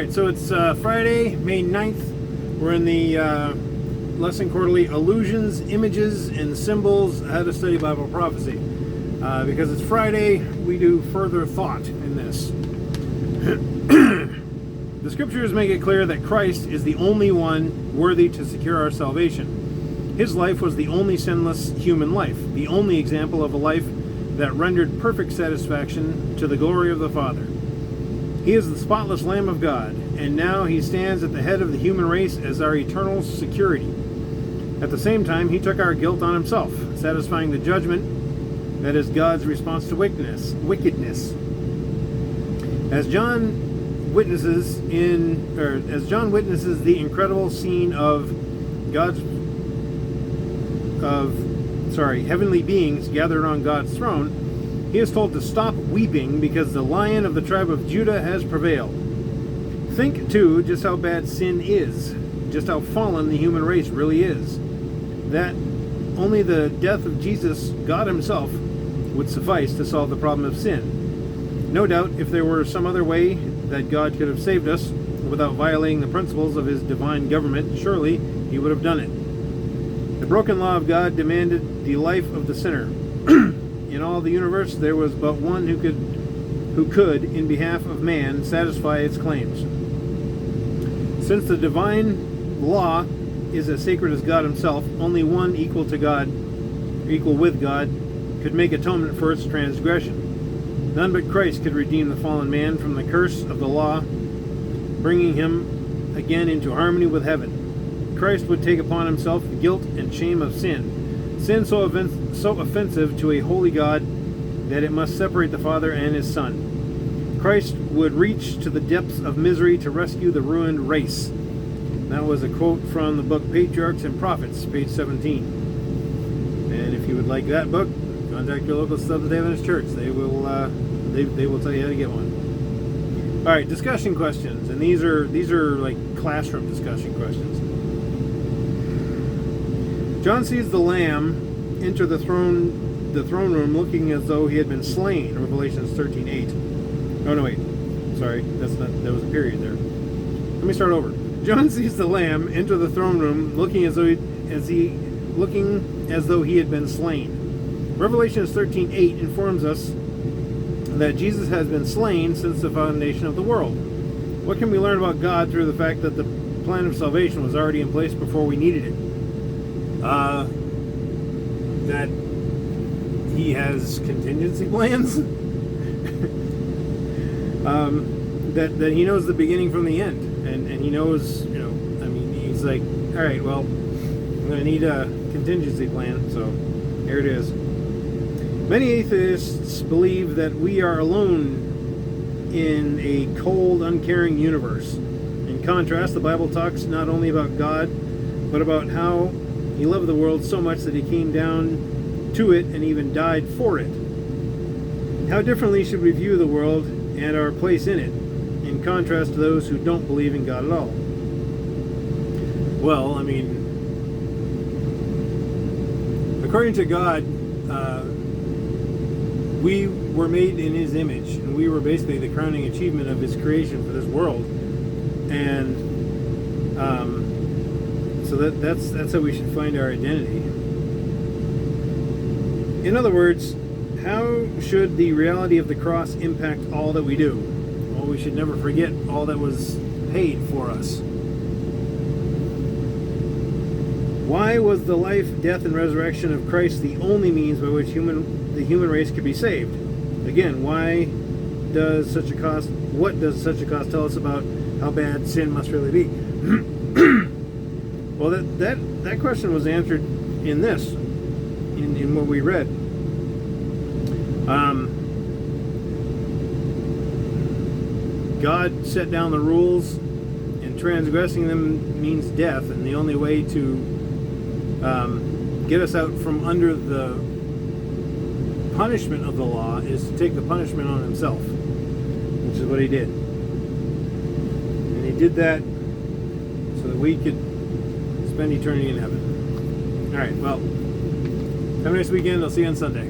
Alright, so it's Friday, May 9th. We're in the lesson quarterly Allusions, Images, and Symbols, How to Study Bible Prophecy. Because it's Friday, we do further thought in this. The scriptures make it clear that Christ is the only one worthy to secure our salvation. His life was the only sinless human life, the only example of a life that rendered perfect satisfaction to the glory of the Father. He is the spotless Lamb of God, and now he stands at the head of the human race as our eternal security. At the same time, he took our guilt on himself, satisfying the judgment that is God's response to wickedness. As John witnesses the incredible scene of heavenly beings gathered on God's throne, he is told to stop weeping because the Lion of the tribe of Judah has prevailed. Think, too, just how bad sin is, just how fallen the human race really is. That only the death of Jesus, God himself, would suffice to solve the problem of sin. No doubt, if there were some other way that God could have saved us without violating the principles of his divine government, surely he would have done it. The broken law of God demanded the life of the sinner. In all the universe, there was but one who could, in behalf of man, satisfy its claims. Since the divine law is as sacred as God himself, only one equal with God, could make atonement for its transgression. None but Christ could redeem the fallen man from the curse of the law, bringing him again into harmony with heaven. Christ would take upon himself the guilt and shame of sin so offensive to a holy God that it must separate the Father and his Son. Christ would reach to the depths of misery to rescue the ruined race. That was a quote from the book Patriarchs and Prophets, page 17. And if you would like that book, contact your local Seventh-day Adventist church. They will tell you how to get one. All right, discussion questions, and these are like classroom discussion questions. John sees the Lamb enter the throne room looking as though he had been slain. Revelation 13:8. Oh no, wait. Sorry, that was a period there. Let me start over. John sees the Lamb enter the throne room looking as though he had been slain. Revelation 13:8 informs us that Jesus has been slain since the foundation of the world. What can we learn about God through the fact that the plan of salvation was already in place before we needed it? That he has contingency plans. That he knows the beginning from the end, and he knows, he's like, all right, well, I'm going to need a contingency plan, so here it is. Many atheists believe that we are alone in a cold, uncaring universe. In contrast, the Bible talks not only about God, but about how he loved the world so much that he came down to it and even died for it. How differently should we view the world and our place in it, in contrast to those who don't believe in God at all? Well, according to God, we were made in his image, and we were basically the crowning achievement of his creation for this world. And so that's how we should find our identity. In other words, how should the reality of the cross impact all that we do? Well, we should never forget all that was paid for us. Why was the life, death, and resurrection of Christ the only means by which the human race could be saved? Again, what does such a cost tell us about how bad sin must really be? Well, that question was answered in this, in what we read. God set down the rules, and transgressing them means death, and the only way to get us out from under the punishment of the law is to take the punishment on himself, which is what he did. And he did that so that we could spend eternity in heaven. All right, well, have a nice weekend. I'll see you on Sunday.